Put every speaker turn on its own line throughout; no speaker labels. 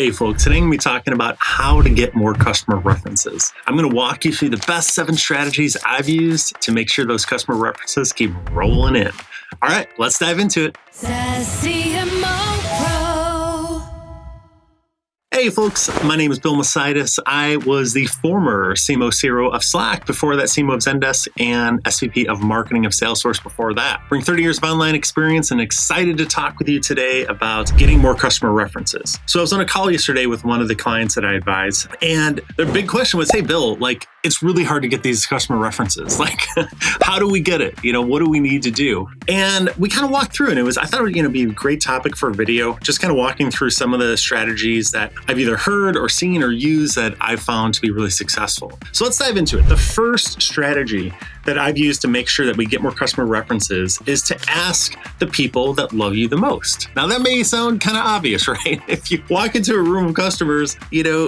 Hey folks, today I'm going to be talking about how to get more customer references. I'm going to walk you through the best 7 strategies I've used to make sure those customer references keep rolling in. All right, let's dive into it.
SaaS CMO Pro.
Hey folks, my name is Bill Macaitis. I was the former CMO CRO of Slack, before that CMO of Zendesk, and SVP of Marketing of Salesforce before that. Bring 30 years of online experience and excited to talk with you today about getting more customer references. So I was on a call yesterday with one of the clients that I advise, and their big question was, hey Bill, it's really hard to get these customer references. How do we get it? What do we need to do? And we kind of walked through, and I thought it would be a great topic for a video, just kind of walking through some of the strategies that I've either heard or seen or used that I've found to be really successful. So let's dive into it. The first strategy that I've used to make sure that we get more customer references is to ask the people that love you the most. Now that may sound kind of obvious, right? If you walk into a room of customers,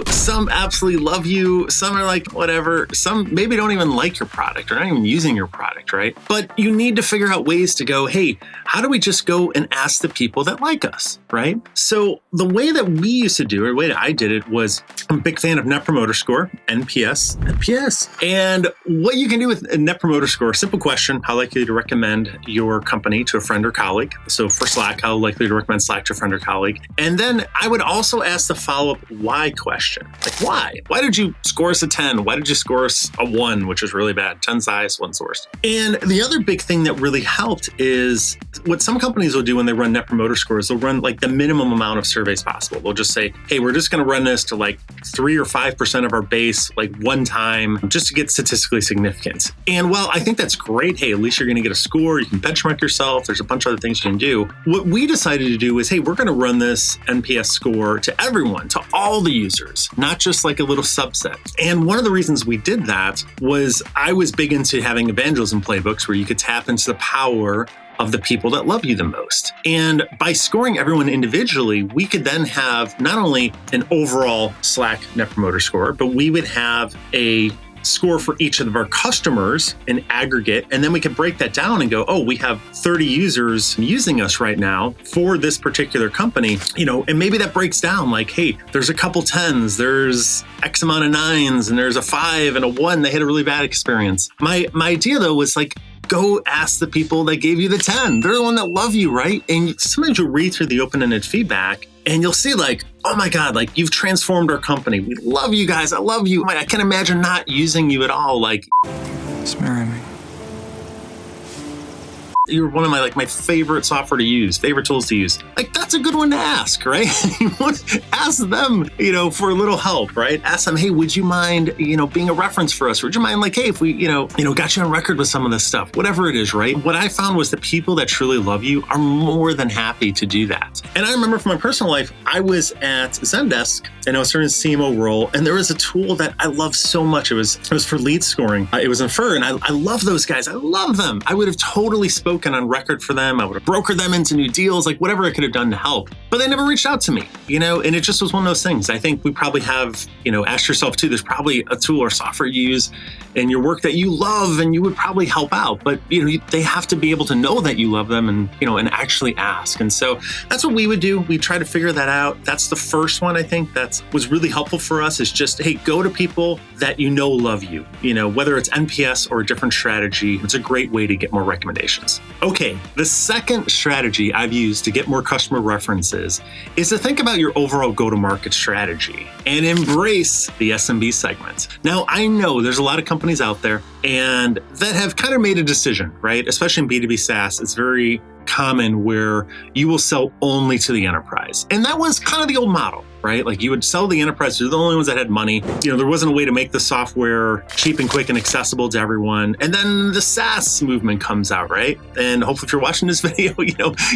some absolutely love you, some are like, whatever, some maybe don't even like your product or not even using your product, right? But you need to figure out ways to go, hey, how do we just go and ask the people that like us, right? So the way that we used to do it, or the way that I did it was, I'm a big fan of Net Promoter Score, NPS. And what you can do with a Net Promoter Score, simple question, how likely to recommend your company to a friend or colleague? So for Slack, how likely to recommend Slack to a friend or colleague? And then I would also ask the follow-up why question. Why? Why did you score us a 10? Why did you score us a 1, which is really bad? 10's the highest, 1's the worst. And the other big thing that really helped is what some companies will do when they run Net Promoter Scores, they'll run the minimum amount of surveys possible. They'll just say, hey, we're just going to run this to 3 or 5% of our base, one time, just to get statistically significant. And while I think that's great, hey, at least you're going to get a score, you can benchmark yourself, there's a bunch of other things you can do. What we decided to do is, hey, we're going to run this NPS score to everyone, to all the users, not just a little subset. And one of the reasons we did that was I was big into having evangelism playbooks where you could tap into the power of the people that love you the most. And by scoring everyone individually, we could then have not only an overall Slack Net Promoter Score, but we would have a score for each of our customers in aggregate. And then we could break that down and go, oh, we have 30 users using us right now for this particular company, and maybe that breaks down hey, there's a couple 10s, there's X amount of 9s, and there's a 5 and a 1. They had a really bad experience. My idea though was go ask the people that gave you the 10. They're the one that love you, right? And sometimes you'll read through the open-ended feedback and you'll see oh my God, you've transformed our company. We love you guys. I love you. I can't imagine not using you at all.
Smearing me.
You're one of my favorite software to use, favorite tools to use. That's a good one to ask, right? You want to ask them, for a little help, right? Ask them, hey, would you mind, being a reference for us? Would you mind, hey, if we, got you on record with some of this stuff, whatever it is, right? What I found was the people that truly love you are more than happy to do that. And I remember from my personal life, I was at Zendesk and I was serving a CMO role, and there was a tool that I love so much. It was for lead scoring. It was Infer, and I love those guys. I love them. I would have totally spoken on record for them. I would have brokered them into new deals, whatever I could have done to help. But they never reached out to me, and it just was one of those things. I think we probably have, ask yourself too, there's probably a tool or software you use in your work that you love and you would probably help out, but they have to be able to know that you love them and actually ask. And so that's what we would do. We try to figure that out. That's the first one I think that was really helpful for us, is just, hey, go to people that love you, whether it's NPS or a different strategy. It's a great way to get more recommendations. Okay, the second strategy I've used to get more customer references is to think about your overall go-to-market strategy and embrace the SMB segment. Now, I know there's a lot of companies out there and that have kind of made a decision, right? Especially in B2B SaaS, it's very common where you will sell only to the enterprise. And that was kind of the old model, right? You would sell the enterprise, they're the only ones that had money. There wasn't a way to make the software cheap and quick and accessible to everyone. And then the SaaS movement comes out, right? And hopefully if you're watching this video,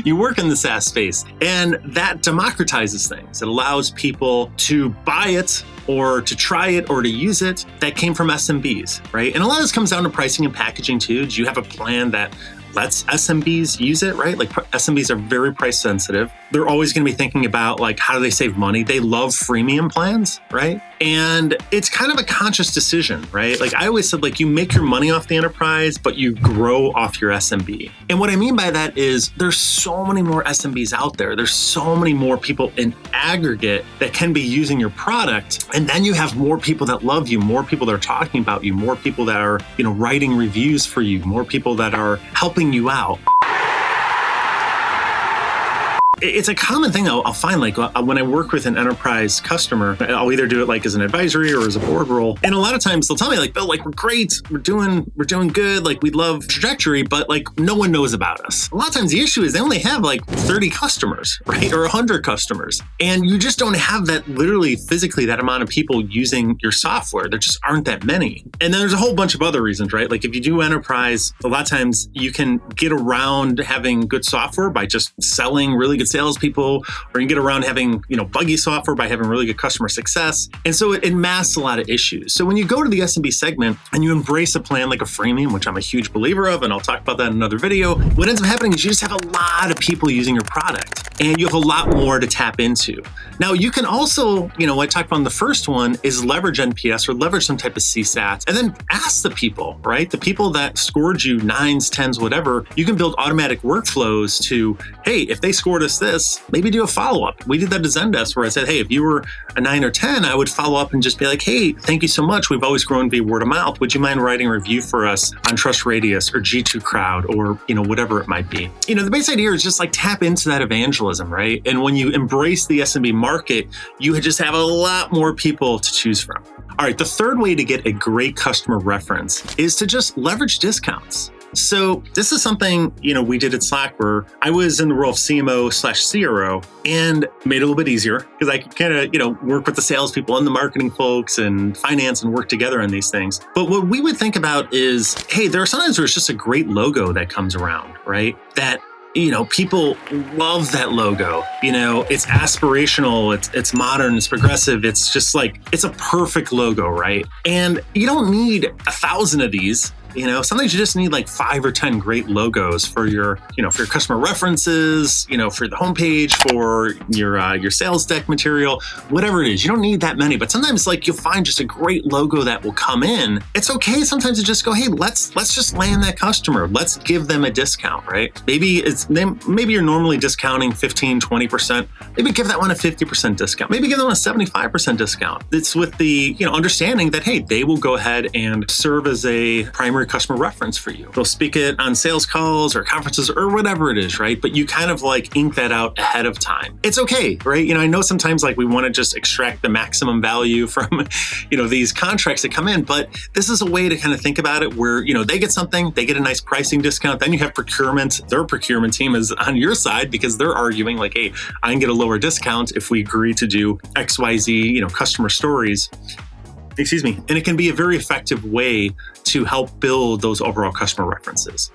you work in the SaaS space. And that democratizes things. It allows people to buy it or to try it or to use it that came from SMBs, right? And a lot of this comes down to pricing and packaging too. Do you have a plan that lets SMBs use it, right? SMBs are very price sensitive. They're always going to be thinking about how do they save money? They love freemium plans, right? And it's kind of a conscious decision, right? Like I always said, like you make your money off the enterprise, but you grow off your SMB. And what I mean by that is there's so many more SMBs out there. There's so many more people in aggregate that can be using your product. And then you have more people that love you, more people that are talking about you, more people that are, writing reviews for you, more people that are helping you out. It's a common thing I'll find, like when I work with an enterprise customer, I'll either do it like as an advisory or as a board role. And a lot of times they'll tell me like, Bill, like we're great, we're doing good, like we love trajectory, but like no one knows about us. A lot of times the issue is they only have like 30 customers, right? Or 100 customers. And you just don't have that literally physically that amount of people using your software. There just aren't that many. And then there's a whole bunch of other reasons, right? Like if you do enterprise, a lot of times you can get around having good software by just selling really good salespeople, or you can get around having, buggy software by having really good customer success. And so it masks a lot of issues. So when you go to the SMB segment and you embrace a plan like a freemium, which I'm a huge believer of, and I'll talk about that in another video, what ends up happening is you just have a lot of people using your product and you have a lot more to tap into. Now you can also, what I talked about in the first one is leverage NPS or leverage some type of CSAT and then ask the people, right? The people that scored you 9s, 10s, whatever, you can build automatic workflows to, hey, if they scored us this, maybe do a follow-up. We did that to Zendesk where I said, hey, if you were a 9 or 10, I would follow up and just be like, hey, thank you so much. We've always grown via word of mouth. Would you mind writing a review for us on Trust Radius or G2 Crowd or, whatever it might be? The base idea is just like tap into that evangelism, right? And when you embrace the SMB market, you just have a lot more people to choose from. All right, the third way to get a great customer reference is to just leverage discounts. So this is something, we did at Slack where I was in the role of CMO/CRO and made it a little bit easier because I could kind of, work with the salespeople and the marketing folks and finance and work together on these things. But what we would think about is, hey, there are sometimes there's just a great logo that comes around, right? That people love that logo. It's aspirational, it's modern, it's progressive. It's just like, it's a perfect logo, right? And you don't need 1,000 of these. Sometimes you just need like 5 or 10 great logos for your, for your customer references, for the homepage, for your sales deck material, whatever it is. You don't need that many, but sometimes like you'll find just a great logo that will come in. It's okay sometimes to just go, hey, let's just land that customer. Let's give them a discount, right? Maybe you're normally discounting 15, 20%. Maybe give that one a 50% discount. Maybe give them a 75% discount. It's with the, understanding that, hey, they will go ahead and serve as a primary customer reference for you. They'll speak it on sales calls or conferences or whatever it is, right? But you kind of like ink that out ahead of time. It's okay, right? I know sometimes like we want to just extract the maximum value from, these contracts that come in, but this is a way to kind of think about it where, they get something, they get a nice pricing discount. Then you have procurement, their procurement team is on your side because they're arguing like, hey, I can get a lower discount if we agree to do XYZ, customer stories. And it can be a very effective way to help build those overall customer references.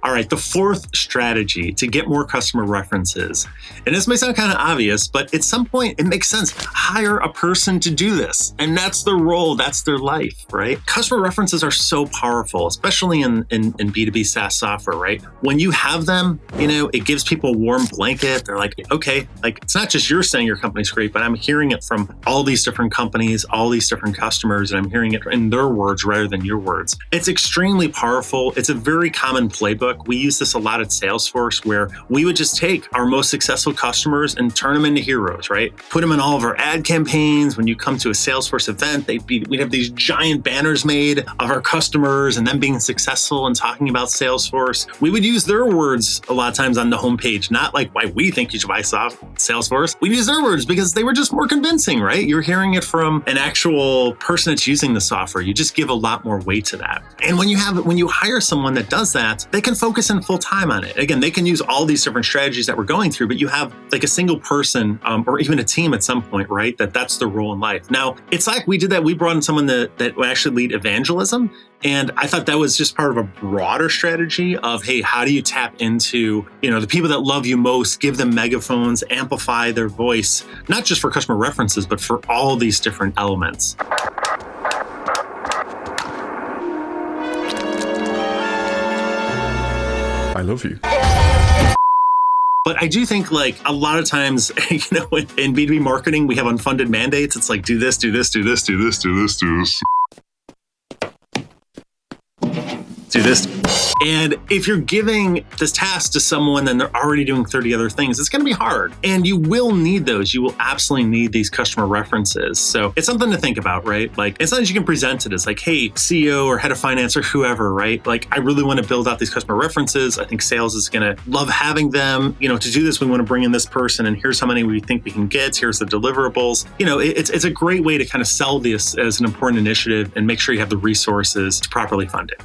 All right, the fourth strategy to get more customer references, and this may sound kind of obvious, but at some point it makes sense. Hire a person to do this, and that's their role, that's their life, right? Customer references are so powerful, especially in B2B SaaS software, right? When you have them, it gives people a warm blanket. They're like, okay, like it's not just you're saying your company's great, but I'm hearing it from all these different companies, all these different customers, and I'm hearing it in their words rather than your words. It's extremely powerful. It's a very common playbook. We use this a lot at Salesforce where we would just take our most successful customers and turn them into heroes, right? Put them in all of our ad campaigns. When you come to a Salesforce event, we'd have these giant banners made of our customers and them being successful and talking about Salesforce. We would use their words a lot of times on the homepage, not like why we think you should buy Salesforce. We use their words because they were just more convincing, right? You're hearing it from an actual person that's using the software. You just give a lot more weight to that. And when you hire someone that does that, they can focus in full time on it. Again, they can use all these different strategies that we're going through, but you have like a single person or even a team at some point, right? That's their role in life. Now, it's like we did that. We brought in someone that would actually lead evangelism. And I thought that was just part of a broader strategy of, hey, how do you tap into, the people that love you most, give them megaphones, amplify their voice, not just for customer references, but for all these different elements.
I love you.
But I do think like a lot of times, in B2B marketing, we have unfunded mandates. It's like, do this, do this, do this, do this, do this, do this. Do this. And if you're giving this task to someone and they're already doing 30 other things, it's going to be hard. And you will need those. You will absolutely need these customer references. So it's something to think about, right? Like, it's not as you can present it as like, hey, CEO or head of finance or whoever, right? Like, I really want to build out these customer references. I think sales is going to love having them. To do this, we want to bring in this person and here's how many we think we can get. Here's the deliverables. It's a great way to kind of sell this as an important initiative and make sure you have the resources to properly fund it.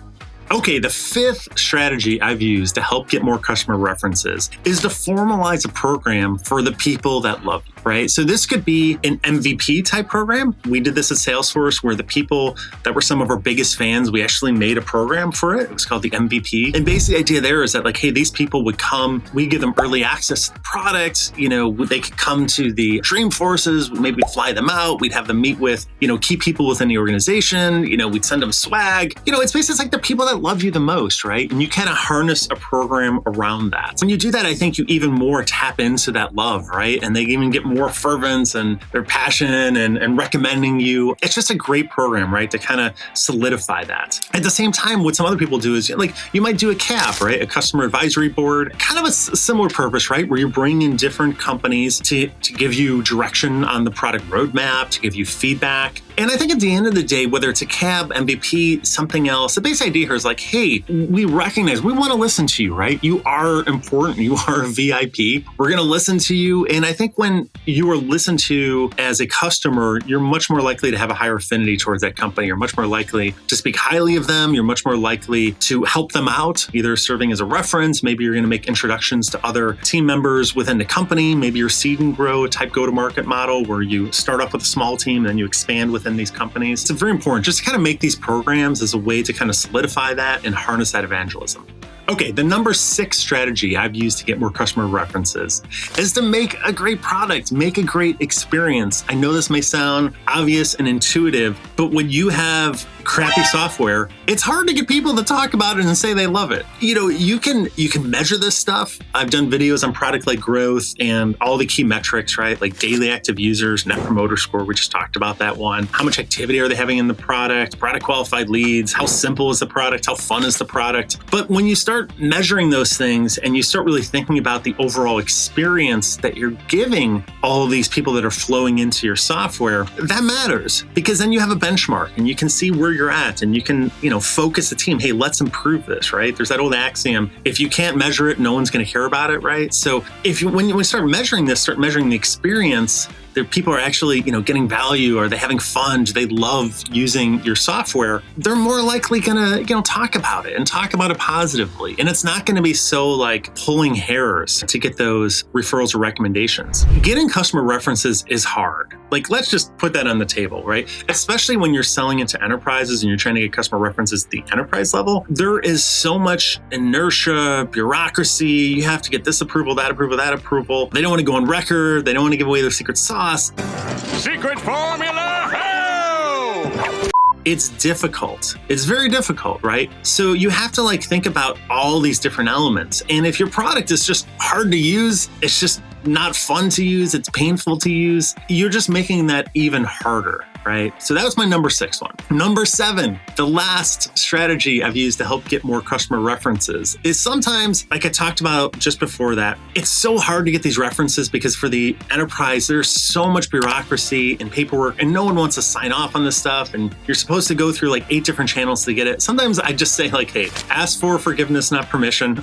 Okay, the fifth strategy I've used to help get more customer references is to formalize a program for the people that love you, right? So this could be an MVP type program. We did this at Salesforce where the people that were some of our biggest fans, we actually made a program for it. It was called the MVP. And basically the idea there is that like, hey, these people would come, we give them early access to the product, they could come to the Dreamforces, maybe we'd fly them out, we'd have them meet with, key people within the organization, we'd send them swag. It's basically like the people that love you the most, right? And you kind of harness a program around that. When you do that, I think you even more tap into that love, right? And they even get more fervent and their passion and recommending you. It's just a great program, right? To kind of solidify that. At the same time, what some other people do is like, you might do a CAB, right? A customer advisory board, kind of a similar purpose, right? Where you bring in different companies to give you direction on the product roadmap, to give you feedback. And I think at the end of the day, whether it's a CAB, MVP, something else, the base idea here is like, hey, we recognize, we want to listen to you, right? You are important. You are a VIP. We're going to listen to you. And I think when you are listened to as a customer, you're much more likely to have a higher affinity towards that company. You're much more likely to speak highly of them. You're much more likely to help them out, either serving as a reference. Maybe you're going to make introductions to other team members within the company. Maybe you're seed and grow type go-to-market model where you start off with a small team and then you expand within these companies. It's very important just to kind of make these programs as a way to kind of solidify that and harness that evangelism. Okay, the number 6 strategy I've used to get more customer references is to make a great product, make a great experience. I know this may sound obvious and intuitive, but when you have crappy software, it's hard to get people to talk about it and say they love it. You can measure this stuff. I've done videos on product-led growth and all the key metrics, right? Like daily active users, net promoter score, we just talked about that one. How much activity are they having in the product qualified leads, how simple is the product, how fun is the product? But when you start measuring those things and you start really thinking about the overall experience that you're giving all of these people that are flowing into your software, that matters because then you have a benchmark and you can see where you're at and you can, focus the team. Hey, let's improve this, right? There's that old axiom. If you can't measure it, no one's going to care about it, right? So when you start measuring this, start measuring the experience, that people are actually, getting value. Are they having fun? Do they love using your software? They're more likely gonna, talk about it and talk about it positively. And it's not gonna be so like pulling hairs to get those referrals or recommendations. Getting customer references is hard. Like, let's just put that on the table, right? Especially when you're selling into enterprises and you're trying to get customer references at the enterprise level, there is so much inertia, bureaucracy. You have to get this approval, that approval, that approval. They don't want to go on record. They don't want to give away their secret sauce.
Secret formula, help!
It's difficult. It's very difficult, right? So you have to think about all these different elements. And if your product is just hard to use, it's just not fun to use, it's painful to use, you're just making that even harder, right? So that was my number 6 one. Number 7, the last strategy I've used to help get more customer references is sometimes, like I talked about just before that, it's so hard to get these references because for the enterprise, there's so much bureaucracy and paperwork and no one wants to sign off on this stuff. And you're supposed to go through 8 different channels to get it. Sometimes I just say hey, ask for forgiveness, not permission.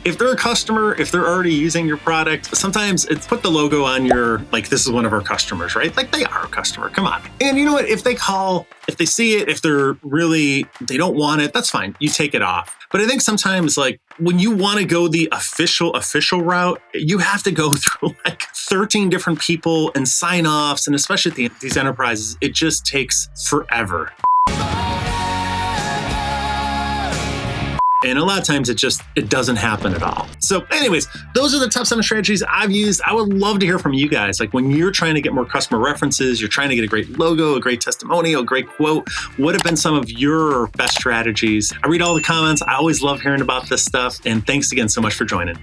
If they're a customer, if they're already using your product, sometimes it's put the logo on your, this is one of our customers, right? They are a customer, come on. And you know what, if they call, if they see it, if they don't want it, that's fine. You take it off. But I think sometimes when you want to go the official route, you have to go through 13 different people and sign offs. And especially at these enterprises, it just takes forever. And a lot of times it doesn't happen at all. So anyways, those are the top 7 strategies I've used. I would love to hear from you guys. When you're trying to get more customer references, you're trying to get a great logo, a great testimonial, a great quote, what have been some of your best strategies? I read all the comments. I always love hearing about this stuff. And thanks again so much for joining.